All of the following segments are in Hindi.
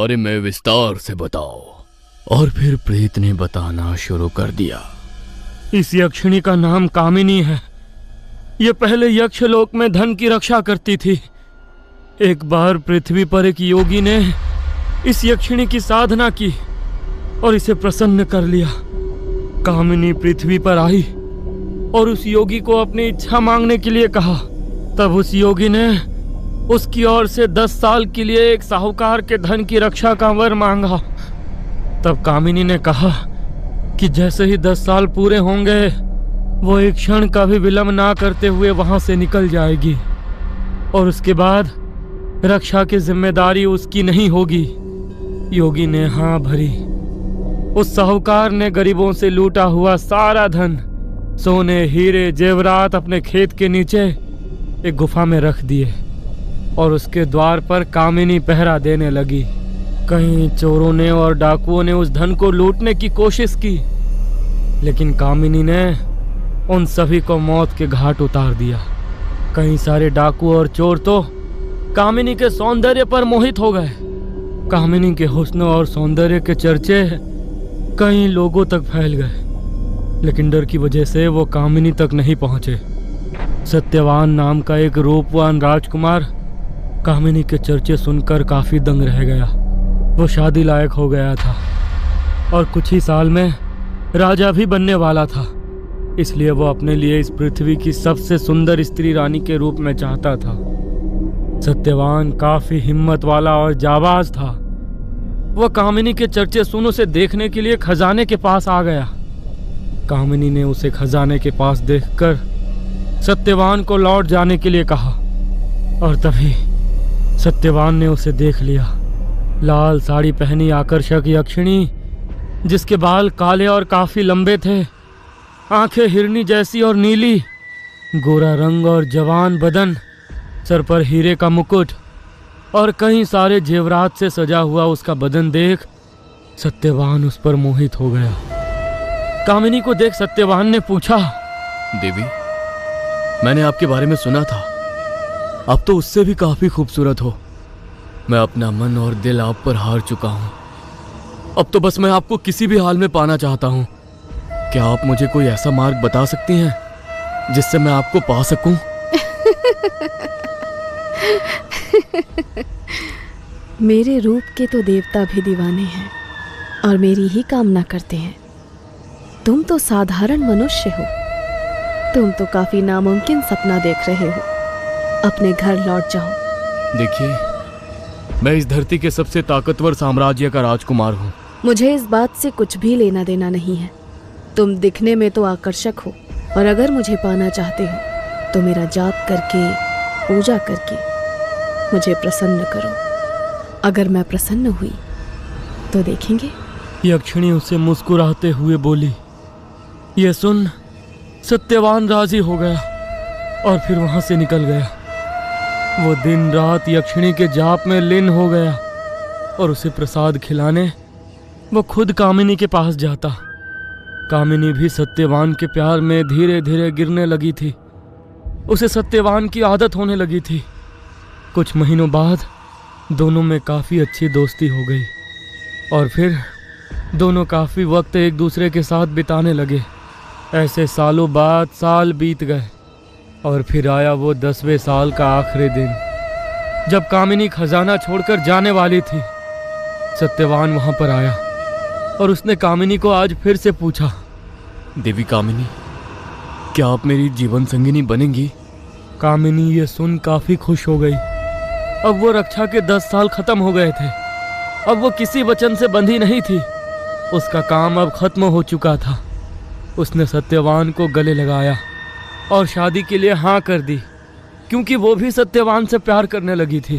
बारे में विस्तार से बताओ। और फिर प्रेत ने बताना शुरू कर दिया। इस यक्षिणी का नाम कामिनी है। ये पहले यक्षलोक में धन की रक्षा करती थी। एक बार पृथ्वी पर एक योगी ने इस यक्षिणी की साधना की और इसे प्रसन्न कर लिया। कामिनी पृथ्वी पर आई और उस योगी को अपनी इच्छा मांगने के लिए कहा। तब उस योगी ने उसकी ओर से 10 साल के लिए एक साहूकार के धन की रक्षा का वर मांगा। तब कामिनी ने कहा कि जैसे ही 10 साल पूरे होंगे वो एक क्षण का भी विलंब ना करते हुए वहां से निकल जाएगी और उसके बाद रक्षा की जिम्मेदारी उसकी नहीं होगी। योगी ने हाँ भरी। उस साहूकार ने गरीबों से लूटा हुआ सारा धन, सोने, हीरे, जेवरात अपने खेत के नीचे एक गुफा में रख दिए और उसके द्वार पर कामिनी पहरा देने लगी। कहीं चोरों ने और डाकुओं ने उस धन को लूटने की कोशिश की, लेकिन कामिनी ने उन सभी को मौत के घाट उतार दिया। कई सारे डाकू और चोर तो कामिनी के सौंदर्य पर मोहित हो गए। कामिनी के हुस्न और सौंदर्य के चर्चे कई लोगों तक फैल गए, लेकिन डर की वजह से वो कामिनी तक नहीं पहुंचे। सत्यवान नाम का एक रूपवान राजकुमार कामिनी के चर्चे सुनकर काफी दंग रह गया। वो शादी लायक हो गया था और कुछ ही साल में राजा भी बनने वाला था। इसलिए वो अपने लिए इस पृथ्वी की सबसे सुंदर स्त्री रानी के रूप में चाहता था। सत्यवान काफी हिम्मत वाला और जाबाज था। वह कामिनी के चर्चे सुन उसे देखने के लिए खजाने के पास आ गया। कामिनी ने उसे खजाने के पास देखकर सत्यवान को लौट जाने के लिए कहा और तभी सत्यवान ने उसे देख लिया। लाल साड़ी पहनी आकर्षक यक्षिणी, जिसके बाल काले और काफी लंबे थे, आंखें हिरनी जैसी और नीली, गोरा रंग और जवान बदन, सर पर हीरे का मुकुट और कई सारे जेवरात से सजा हुआ उसका बदन देख सत्यवान उस पर मोहित हो गया। कामिनी को देख सत्यवान ने पूछा, देवी, मैंने आपके बारे में सुना था, आप तो उससे भी काफी खूबसूरत हो। मैं अपना मन और दिल आप पर हार चुका हूं। अब तो बस मैं आपको किसी भी हाल में पाना चाहता हूं। क्या आप मुझे कोई ऐसा मार्ग बता सकती हैं जिससे मैं आपको पा सकूं? मेरे रूप के तो देवता भी दीवाने हैं और मेरी ही कामना करते हैं। तुम तो साधारण मनुष्य हो। तुम तो काफी नामुमकिन सपना देख रहे हो। अपने घर लौट जाओ। देखिए, मैं इस धरती के सबसे ताकतवर साम्राज्य का राजकुमार हूँ। मुझे इस बात से कुछ भी लेना देना नहीं है। तुम दिखने में तो आकर्षक हो और अगर मुझे पाना चाहते हो तो मेरा जाप करके, पूजा करके मुझे प्रसन्न करो। अगर मैं प्रसन्न हुई तो देखेंगे। यक्षिणी उसे मुस्कुराते हुए बोली। यह सुन सत्यवान राजी हो गया और फिर वहां से निकल गया। वो दिन रात यक्षिणी के जाप में लीन हो गया और उसे प्रसाद खिलाने वो खुद कामिनी के पास जाता। कामिनी भी सत्यवान के प्यार में धीरे धीरे गिरने लगी थी। उसे सत्यवान की आदत होने लगी थी। कुछ महीनों बाद दोनों में काफ़ी अच्छी दोस्ती हो गई और फिर दोनों काफ़ी वक्त एक दूसरे के साथ बिताने लगे। ऐसे सालों बाद साल बीत गए और फिर आया वो 10वें साल का आखिरी दिन, जब कामिनी खजाना छोड़कर जाने वाली थी। सत्यवान वहां पर आया और उसने कामिनी को आज फिर से पूछा, देवी कामिनी, क्या आप मेरी जीवन संगिनी बनेंगी? कामिनी ये सुन काफी खुश हो गई। अब वो रक्षा के 10 साल खत्म हो गए थे। अब वो किसी वचन से बंधी नहीं थी। उसका काम अब खत्म हो चुका था। उसने सत्यवान को गले लगाया और शादी के लिए हाँ कर दी, क्योंकि वो भी सत्यवान से प्यार करने लगी थी।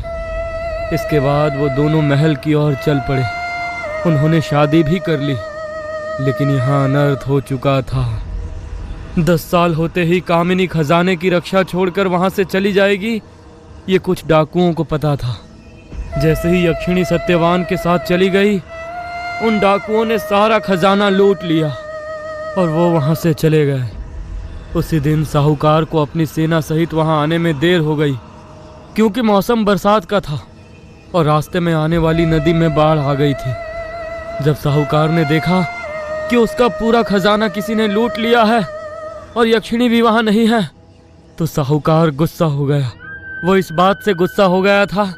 इसके बाद वो दोनों महल की ओर चल पड़े। उन्होंने शादी भी कर ली, लेकिन यहाँ अनर्थ हो चुका था। 10 साल होते ही कामिनी खजाने की रक्षा छोड़कर वहां से चली जाएगी, ये कुछ डाकुओं को पता था। जैसे ही यक्षिणी सत्यवान के साथ चली गई, उन डाकुओं ने सारा खजाना लूट लिया और वो वहां से चले गए। उसी दिन साहूकार को अपनी सेना सहित वहां आने में देर हो गई, क्योंकि मौसम बरसात का था और रास्ते में आने वाली नदी में बाढ़ आ गई थी। जब साहूकार ने देखा कि उसका पूरा खजाना किसी ने लूट लिया है और यक्षिणी भी वहां नहीं है, तो साहूकार गुस्सा हो गया। वो इस बात से गुस्सा हो गया था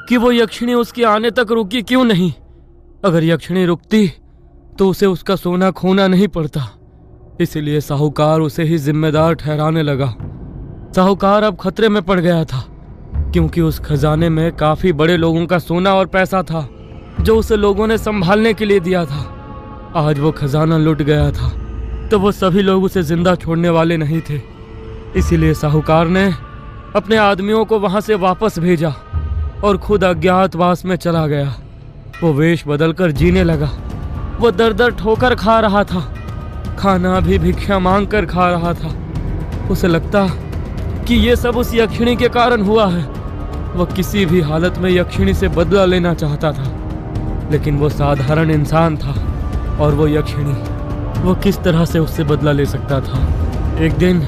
कि वो यक्षिणी उसके आने तक रुकी क्यों नहीं। अगर यक्षिणी रुकती तो उसे उसका सोना खोना नहीं पड़ता। इसलिए साहूकार उसे ही जिम्मेदार ठहराने लगा। साहूकार अब खतरे में पड़ गया था, क्योंकि उस खजाने में काफी बड़े लोगों का सोना और पैसा था जो उसे लोगों ने संभालने के लिए दिया था। आज वो खजाना लुट गया था तो वो सभी लोग उसे जिंदा छोड़ने वाले नहीं थे। इसीलिए साहूकार ने अपने आदमियों को वहां से वापस भेजा और खुद अज्ञातवास में चला गया। वो वेश बदलकर जीने लगा। वो दर दर ठोकर खा रहा था, खाना भी भिक्षा मांग कर खा रहा था। उसे लगता कि ये सब उस यक्षिणी के कारण हुआ है। वह किसी भी हालत में यक्षिणी से बदला लेना चाहता था, लेकिन वो साधारण इंसान था और वो यक्षिणी, वो किस तरह से उससे बदला ले सकता था। एक दिन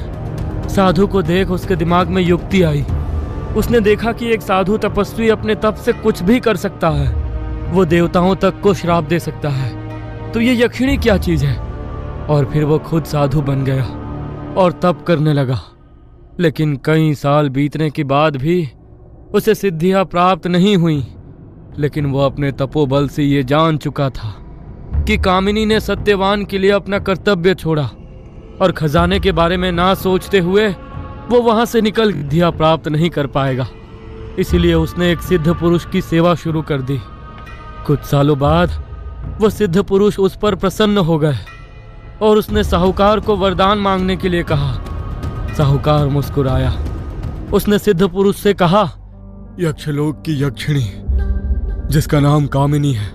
साधु को देख उसके दिमाग में युक्ति आई। उसने देखा कि एक साधु तपस्वी अपने तप से कुछ भी कर सकता है। वो देवताओं तक को श्राप दे सकता है, तो ये यक्षिणी क्या चीज है। और फिर वो खुद साधु बन गया और तप करने लगा। लेकिन कई साल बीतने के बाद भी उसे सिद्धियां प्राप्त नहीं हुई। लेकिन वो अपने तपोबल से ये जान चुका था कि कामिनी ने सत्यवान के लिए अपना कर्तव्य छोड़ा और खजाने के बारे में ना सोचते हुए वो वहां से निकल सिद्धियां प्राप्त नहीं कर पाएगा। इसीलिए उसने एक सिद्ध पुरुष की सेवा शुरू कर दी। कुछ सालों बाद वो सिद्ध पुरुष उस पर प्रसन्न हो गए और उसने साहूकार को वरदान मांगने के लिए कहा। साहूकार मुस्कुराया। उसने सिद्ध पुरुष से कहा, यक्षलोक की यक्षिणी जिसका नाम कामिनी है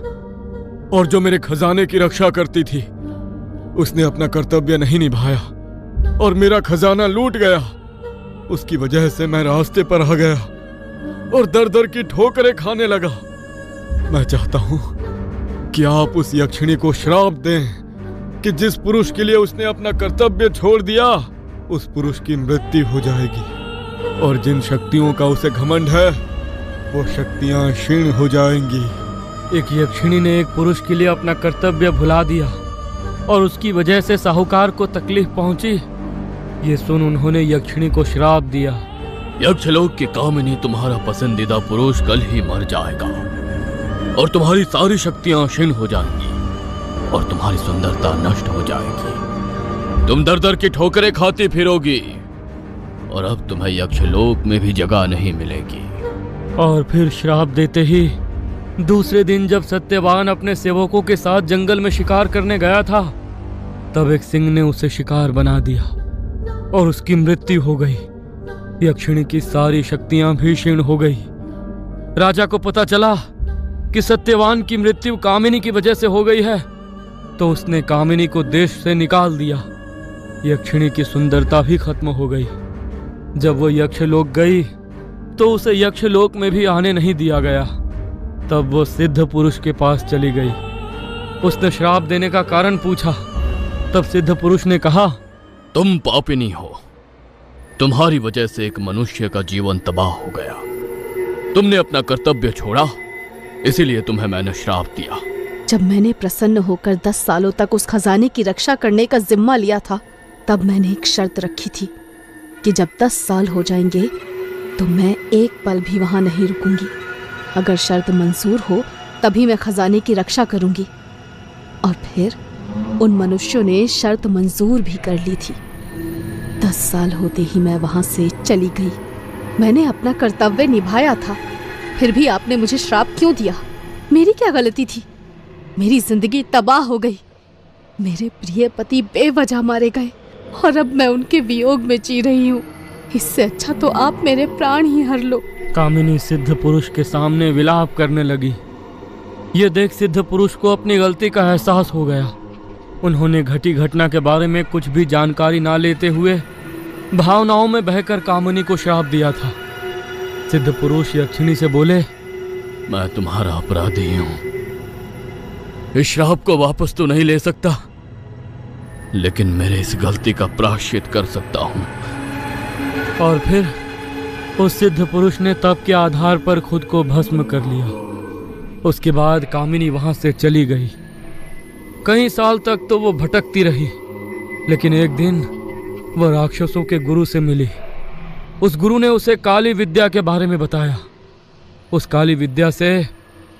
और जो मेरे खजाने की रक्षा करती थी, उसने अपना कर्तव्य नहीं निभाया और मेरा खजाना लूट गया। उसकी वजह से मैं रास्ते पर आ गया और दर दर की ठोकरें खाने लगा। मैं चाहता हूं कि आप उस यक्षिणी को श्राप दें कि जिस पुरुष के लिए उसने अपना कर्तव्य छोड़ दिया, उस पुरुष की मृत्यु हो जाएगी और जिन शक्तियों का उसे घमंड है, वो शक्तियां क्षीण हो जाएंगी। एक यक्षिणी ने एक पुरुष के लिए अपना कर्तव्य भुला दिया और उसकी वजह से साहूकार को तकलीफ पहुंची। ये सुन उन्होंने यक्षिणी को श्राप दिया। यक्षलोक की कामिनी तुम्हारा पसंदीदा पुरुष कल ही मर जाएगा और तुम्हारी सारी शक्तियां क्षीण हो जाएंगी और तुम्हारी सुंदरता नष्ट हो जाएगी। तुम दर दर की ठोकरें खाती फिरोगी और अब तुम्हें यक्षलोक में भी जगह नहीं मिलेगी। और फिर श्राप देते ही दूसरे दिन जब सत्यवान अपने सेवकों के साथ जंगल में शिकार करने गया था, तब एक सिंह ने उसे शिकार बना दिया और उसकी मृत्यु हो गई। यक्षिणी की सारी शक्तियां भी क्षीण हो गई। राजा को पता चला कि सत्यवान की मृत्यु कामिनी की वजह से हो गई है, तो उसने कामिनी को देश से निकाल दिया। यक्षिणी की सुंदरता भी खत्म हो गई। जब वो यक्षलोक गई तो उसे यक्षलोक में भी आने नहीं दिया गया। तब वो सिद्ध पुरुष के पास चली गई। उसने श्राप देने का कारण पूछा। तब सिद्ध पुरुष ने कहा, तुम पापिनी हो। तुम्हारी वजह से एक मनुष्य का जीवन तबाह हो गया। तुमने अपना कर्तव्य छोड़ा, इसीलिए तुम्हें मैंने श्राप दिया। जब मैंने प्रसन्न होकर 10 सालों तक उस खजाने की रक्षा करने का जिम्मा लिया था, तब मैंने एक शर्त रखी थी कि जब 10 साल हो जाएंगे तो मैं एक पल भी वहां नहीं रुकूंगी। अगर शर्त मंजूर हो तभी मैं खजाने की रक्षा करूंगी। और फिर उन मनुष्यों ने शर्त मंजूर भी कर ली थी। 10 साल होते ही मैं वहां से चली गई। मैंने अपना कर्तव्य निभाया था, फिर भी आपने मुझे श्राप क्यों दिया? मेरी क्या गलती थी? मेरी जिंदगी तबाह हो गई। मेरे प्रिय पति बेवजह मारे गए और अब मैं उनके वियोग में जी रही हूँ। इससे अच्छा तो आप मेरे प्राण ही हर लो। कामिनी सिद्ध पुरुष के सामने विलाप करने लगी। ये देख सिद्ध पुरुष को अपनी गलती का एहसास हो गया। उन्होंने घटी घटना के बारे में कुछ भी जानकारी ना लेते हुए भावनाओं में बहकर कामिनी को श्राप दिया था। सिद्ध पुरुष यक्षिणी से बोले, मैं तुम्हारा अपराधी हूं। इस श्राप को वापस तो नहीं ले सकता, लेकिन मेरे इस गलती का प्रायश्चित कर सकता हूं। और फिर उस सिद्ध पुरुष ने तप के आधार पर खुद को भस्म कर लिया। उसके बाद कामिनी वहां से चली गई। कई साल तक तो वो भटकती रही, लेकिन एक दिन वह राक्षसों के गुरु से मिली। उस गुरु ने उसे काली विद्या के बारे में बताया। उस काली विद्या से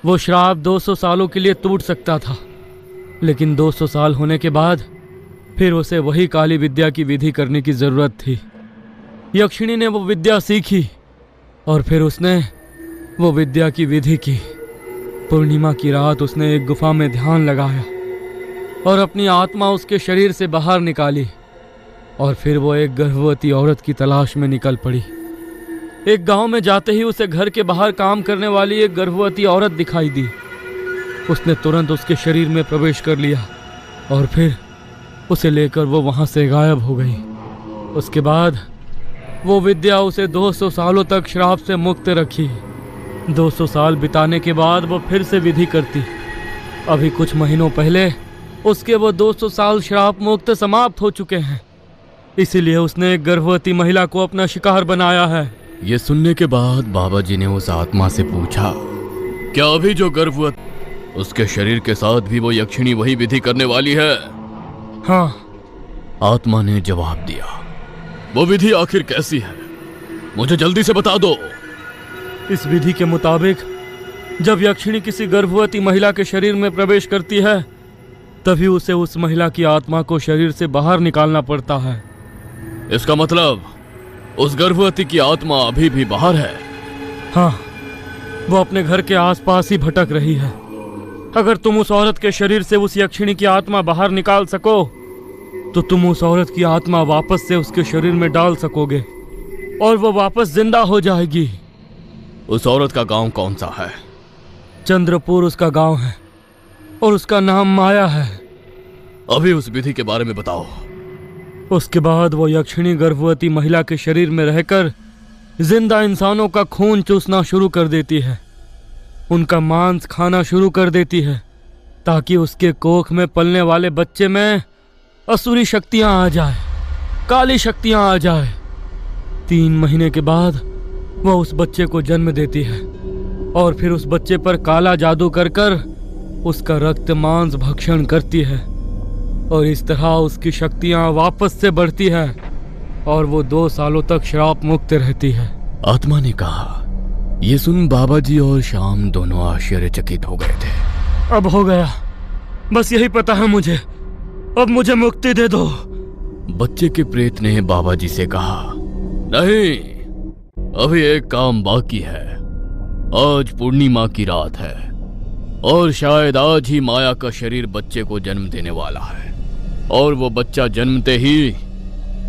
वो श्राप 200 सालों के लिए टूट सकता था, लेकिन 200 साल होने के बाद फिर उसे वही काली विद्या की विधि करने की जरूरत थी। यक्षिणी ने वो विद्या सीखी और फिर उसने वो विद्या की विधि की। पूर्णिमा की रात उसने एक गुफा में ध्यान लगाया और अपनी आत्मा उसके शरीर से बाहर निकाली, और फिर वो एक गर्भवती औरत की तलाश में निकल पड़ी। एक गांव में जाते ही उसे घर के बाहर काम करने वाली एक गर्भवती औरत दिखाई दी। उसने तुरंत उसके शरीर में प्रवेश कर लिया और फिर उसे लेकर वो वहां से गायब हो गई। उसके बाद वो विद्या उसे 200 सालों तक श्राप से मुक्त रखी। 200 साल बिताने के बाद वो फिर से विधि करती। अभी कुछ महीनों पहले उसके वो 200 साल श्राप मुक्त समाप्त हो चुके हैं। इसीलिए उसने एक गर्भवती महिला को अपना शिकार बनाया है। ये सुनने के बाद बाबा जी ने उस आत्मा से पूछा, क्या अभी जो गर्भवती उसके शरीर के साथ भी वो यक्षिणी वही विधि करने वाली है? हाँ। आत्मा ने जवाब दिया। वो विधि आखिर कैसी है, मुझे जल्दी से बता दो। इस विधि के मुताबिक जब यक्षिणी किसी गर्भवती महिला के शरीर में प्रवेश करती है, तभी उसे उस महिला की आत्मा को शरीर से बाहर निकालना पड़ता है। इसका मतलब उस गर्भवती की आत्मा अभी भी बाहर है? हाँ, वो अपने घर के आसपास ही भटक रही है। अगर तुम उस औरत के शरीर से उस यक्षिणी की आत्मा बाहर निकाल सको तो तुम उस औरत की आत्मा वापस से उसके शरीर में डाल सकोगे और वो वापस जिंदा हो जाएगी। उस औरत का गांव कौन सा है? चंद्रपुर उसका गांव है और उसका नाम माया है। अभी उस विधि के बारे में बताओ। उसके बाद वो यक्षिणी गर्भवती महिला के शरीर में रहकर जिंदा इंसानों का खून चूसना शुरू कर देती है, उनका मांस खाना शुरू कर देती है, ताकि उसके कोख में पलने वाले बच्चे में असुरी शक्तियां आ जाए, काली शक्तियां आ जाए। 3 महीने के बाद वह उस बच्चे को जन्म देती है और फिर उस बच्चे पर काला जादू कर कर उसका रक्त मांस भक्षण करती है, और इस तरह उसकी शक्तियां वापस से बढ़ती है और वो 2 सालों तक श्राप मुक्त रहती है। आत्मा ने कहा। ये सुन बाबा जी और श्याम दोनों आश्चर्यचकित हो गए थे। अब हो गया, बस यही पता है मुझे, अब मुझे मुक्ति दे दो। बच्चे के प्रेत ने बाबा जी से कहा, नहीं, अभी एक काम बाकी है। आज पूर्णिमा की रात है और शायद आज ही माया का शरीर बच्चे को जन्म देने वाला है, और वो बच्चा जन्मते ही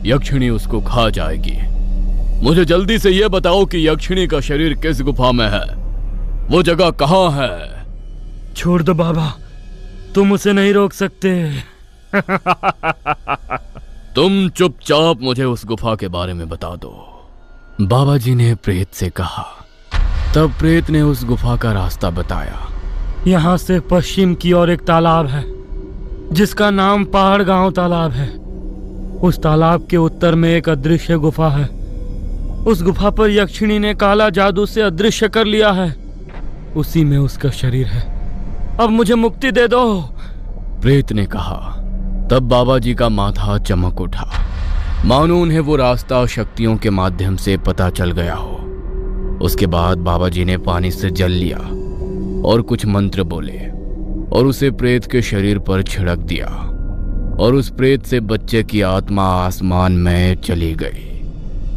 यक्षिणी उसको खा जाएगी। मुझे जल्दी से ये बताओ कि यक्षिणी का शरीर किस गुफा में है, वो जगह कहाँ है? छोड़ दो बाबा, तुम उसे नहीं रोक सकते। तुम चुपचाप मुझे उस गुफा के बारे में बता दो, बाबा जी ने प्रेत से कहा। तब प्रेत ने उस गुफा का रास्ता बताया। यहाँ से पश्चिम की ओर एक तालाब है जिसका नाम पहाड़ गांव तालाब है। उस तालाब के उत्तर में एक अदृश्य गुफा है। उस गुफा पर यक्षिणी ने काला जादू से अदृश्य कर लिया है, उसी में उसका शरीर है। अब मुझे मुक्ति दे दो, प्रेत ने कहा। तब बाबा जी का माथा चमक उठा, मानो उन्हें वो रास्ता शक्तियों के माध्यम से पता चल गया हो। उसके बाद बाबा जी ने पानी से जल लिया और कुछ मंत्र बोले और उसे प्रेत के शरीर पर छिड़क दिया, और उस प्रेत से बच्चे की आत्मा आसमान में चली गई।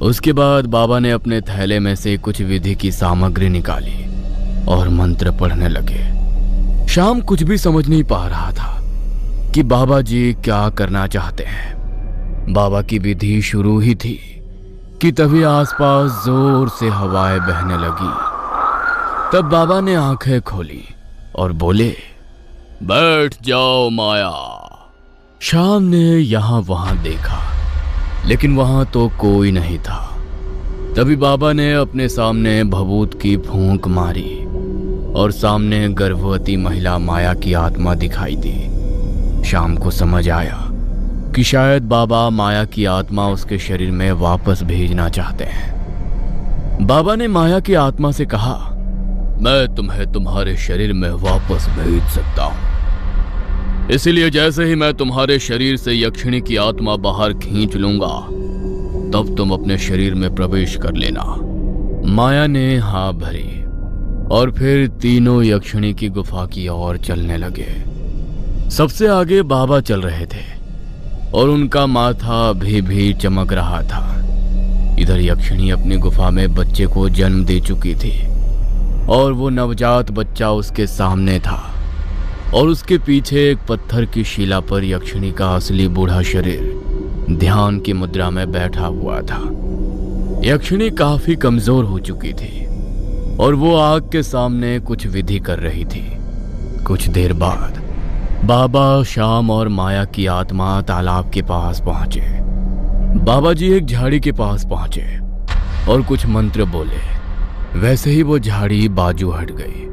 उसके बाद बाबा ने अपने थैले में से कुछ विधि की सामग्री निकाली और मंत्र पढ़ने लगे। शाम कुछ भी समझ नहीं पा रहा था कि बाबा जी क्या करना चाहते हैं। बाबा की विधि शुरू ही थी कि तभी आसपास जोर से हवाएं बहने लगी। तब बाबा ने आंखें खोली और बोले, बैठ जाओ माया। शाम ने यहां वहां देखा, लेकिन वहां तो कोई नहीं था। तभी बाबा ने अपने सामने भभूत की फूंक मारी और सामने गर्भवती महिला माया की आत्मा दिखाई दी। शाम को समझ आया कि शायद बाबा माया की आत्मा उसके शरीर में वापस भेजना चाहते हैं। बाबा ने माया की आत्मा से कहा, मैं तुम्हें तुम्हारे शरीर में वापस भेज सकता हूं। इसलिए जैसे ही मैं तुम्हारे शरीर से यक्षिणी की आत्मा बाहर खींच लूंगा, तब तुम अपने शरीर में प्रवेश कर लेना। माया ने हाँ भरी और फिर तीनों यक्षिणी की गुफा की ओर चलने लगे। सबसे आगे बाबा चल रहे थे और उनका माथा भी चमक रहा था। इधर यक्षिणी अपनी गुफा में बच्चे को जन्म दे चुकी थी और वो नवजात बच्चा उसके सामने था और उसके पीछे एक पत्थर की शिला पर यक्षिणी का असली बूढ़ा शरीर ध्यान की मुद्रा में बैठा हुआ था। यक्षिणी काफी कमजोर हो चुकी थी और वो आग के सामने कुछ विधि कर रही थी। कुछ देर बाद बाबा, श्याम और माया की आत्मा तालाब के पास पहुंचे। बाबा जी एक झाड़ी के पास पहुंचे और कुछ मंत्र बोले। वैसे ही वो झाड़ी बाजू हट गई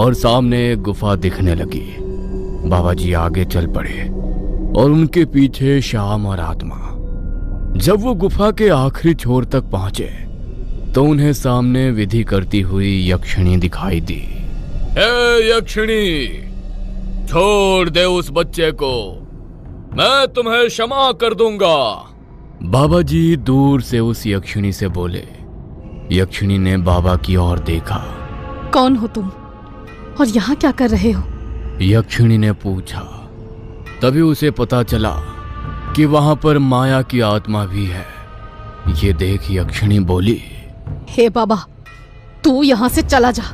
और सामने एक गुफा दिखने लगी। बाबा जी आगे चल पड़े और उनके पीछे श्याम और आत्मा। जब वो गुफा के आखिरी छोर तक पहुंचे तो उन्हें सामने विधि करती हुई यक्षिणी दिखाई दी। हे यक्षिणी, छोड़ दे उस बच्चे को, मैं तुम्हें क्षमा कर दूंगा। बाबा जी दूर से उस यक्षिणी से बोले। यक्षिणी ने बाबा की ओर देखा। कौन हो तुम और यहाँ क्या कर रहे हो? यक्षिणी ने पूछा। तभी उसे पता चला कि वहां पर माया की आत्मा भी है। ये देख यक्षिणी बोली, हे बाबा, तू यहाँ से चला जा।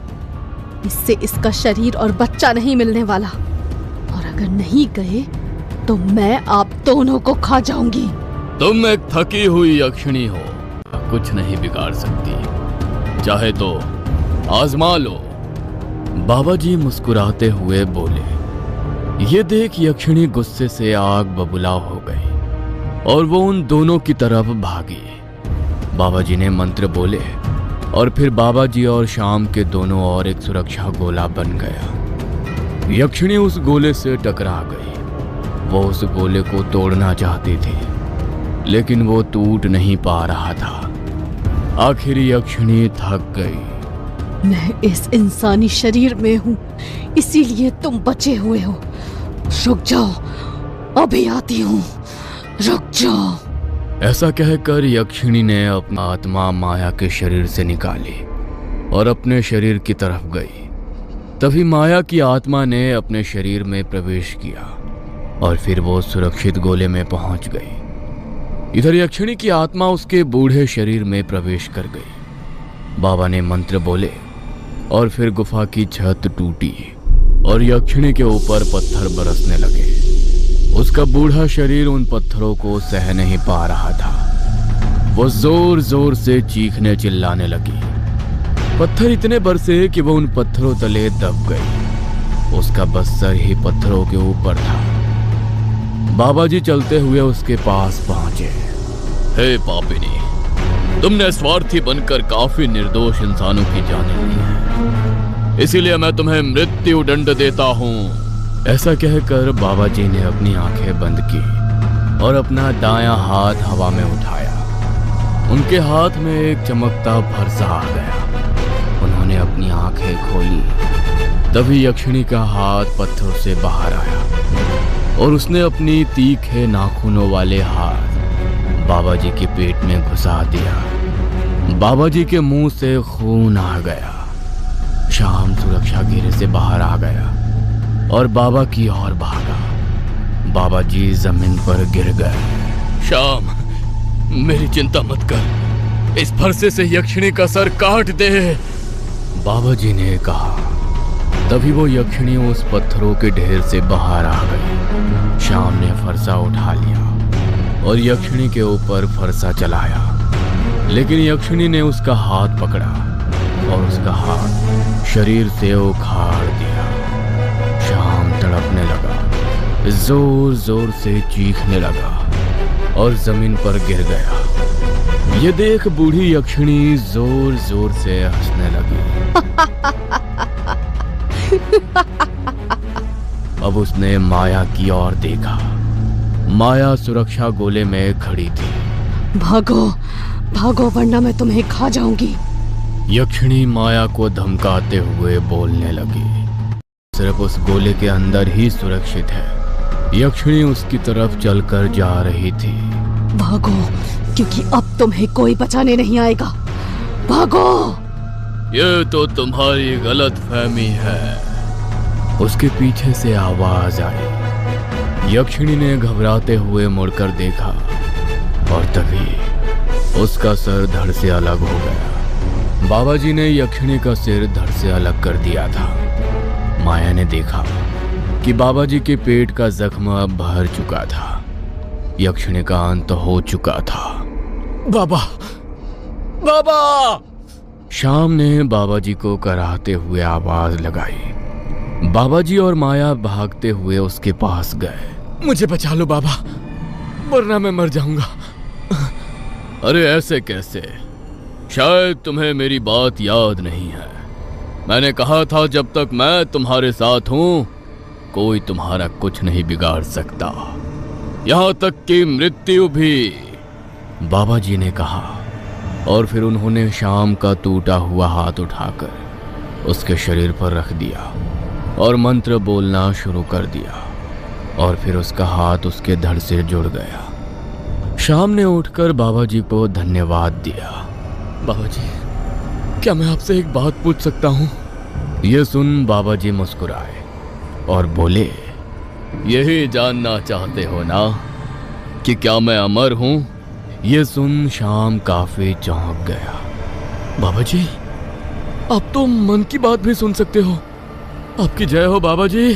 इससे इसका शरीर और बच्चा नहीं मिलने वाला, और अगर नहीं गए तो मैं आप दोनों को खा जाऊंगी। तुम एक थकी हुई यक्षिणी हो, कुछ नहीं बिगाड़ सकती, चाहे तो आजमा लो। बाबा जी मुस्कुराते हुए बोले। ये देख यक्षिणी गुस्से से आग बबूला हो गई और वो उन दोनों की तरफ भागी। बाबा जी ने मंत्र बोले और फिर बाबा जी और श्याम के दोनों ओर एक सुरक्षा गोला बन गया। यक्षिणी उस गोले से टकरा गई। वो उस गोले को तोड़ना चाहती थी, लेकिन वो टूट नहीं पा रहा था। आखिर यक्षिणी थक गई। मैं इस इंसानी शरीर में हूँ, इसीलिए तुम बचे हुए हो। रुक जाओ, अभी आती हूँ, रुक जाओ। ऐसा कहकर यक्षिणी ने अपनी आत्मा माया के शरीर से निकाली और अपने शरीर की तरफ गई। तभी माया की आत्मा ने अपने शरीर में प्रवेश किया और फिर वो सुरक्षित गोले में पहुंच गई। इधर यक्षिणी की आत्मा उसके बूढ़े शरीर में प्रवेश कर गई। बाबा ने मंत्र बोले और फिर गुफा की छत टूटी और यक्षिणी के ऊपर पत्थर बरसने लगे। उसका बूढ़ा शरीर उन पत्थरों को सह नहीं पा रहा था। वो जोर जोर से चीखने चिल्लाने लगी। पत्थर इतने बरसे कि वो उन पत्थरों तले दब गई। उसका बस सर ही पत्थरों के ऊपर था। बाबा जी चलते हुए उसके पास पहुंचे। हे पापिनी, तुमने स्वार्थी बनकर काफी निर्दोष इंसानों की जानें ली है, इसीलिए मैं तुम्हें मृत्यु दंड देता हूँ। ऐसा कहकर बाबा जी ने अपनी आंखें बंद की और अपना दायां हाथ हवा में उठाया। उनके हाथ में एक चमकता फरसा आ गया। उन्होंने अपनी आंखें खोली। तभी यक्षिणी का हाथ पत्थर से बाहर आया और उसने अपनी तीखे नाखूनों वाले हाथ बाबा जी के पेट में घुसा दिया। बाबा जी के मुंह से खून आ गया। श्याम सुरक्षा घेरे से बाहर आ गया और बाबा की ओर भागा। बाबा जी जमीन पर गिर गए। श्याम, मेरी चिंता मत कर, इस फरसे से यक्षिणी का सर काट दे, बाबा जी ने कहा। तभी वो यक्षिणी उस पत्थरों के ढेर से बाहर आ गई। श्याम ने फरसा उठा लिया और यक्षिणी के ऊपर फरसा चलाया, लेकिन यक्षिणी ने उसका हाथ पकड़ा और उसका हाथ शरीर से उखाड़ दिया। श्याम तड़पने लगा, जोर जोर से चीखने लगा और जमीन पर गिर गया। ये देख बूढ़ी यक्षिणी जोर जोर से हंसने लगी। अब उसने माया की ओर देखा। माया सुरक्षा गोले में खड़ी थी। भागो, भागो, वरना मैं तुम्हें खा जाऊंगी। यक्षिणी माया को धमकाते हुए बोलने लगी। सिर्फ उस गोले के अंदर ही सुरक्षित है। यक्षिणी उसकी तरफ चलकर जा रही थी। भागो, क्योंकि अब तुम्हें कोई बचाने नहीं आएगा। भागो। ये तो तुम्हारी गलत फहमी है। उसके पीछे से आवाज आई। यक्षिणी ने घबराते हुए मुड़कर देखा और तभी उसका सर धड़ से अलग हो गया। बाबा जी ने यक्षिणी का सिर धड़ से अलग कर दिया था। माया ने देखा कि बाबा जी के पेट का जख्म अब भर चुका था। यक्षिणी का अंत हो चुका था। बाबा, बाबा! श्याम ने बाबा जी को कराहते हुए आवाज लगाई। बाबा जी और माया भागते हुए उसके पास गए। मुझे बचा लो बाबा, वरना मैं मर जाऊंगा। अरे ऐसे कैसे? शायद तुम्हें मेरी बात याद नहीं है। मैंने कहा था जब तक मैं तुम्हारे साथ हूं कोई तुम्हारा कुछ नहीं बिगाड़ सकता, यहां तक कि मृत्यु भी, बाबा जी ने कहा। और फिर उन्होंने श्याम का टूटा हुआ हाथ उठाकर उसके शरीर पर रख दिया और मंत्र बोलना शुरू कर दिया और फिर उसका हाथ उसके धड़ से जुड़ गया। श्याम ने उठकर बाबा जी को धन्यवाद दिया। बाबा जी, क्या मैं आपसे एक बात पूछ सकता हूँ? ये सुन बाबा जी मुस्कुराए और बोले, यही जानना चाहते हो ना कि क्या मैं अमर हूँ? ये सुन श्याम काफी चौंक गया। बाबा जी, आप तो मन की बात भी सुन सकते हो। आपकी जय हो बाबा जी।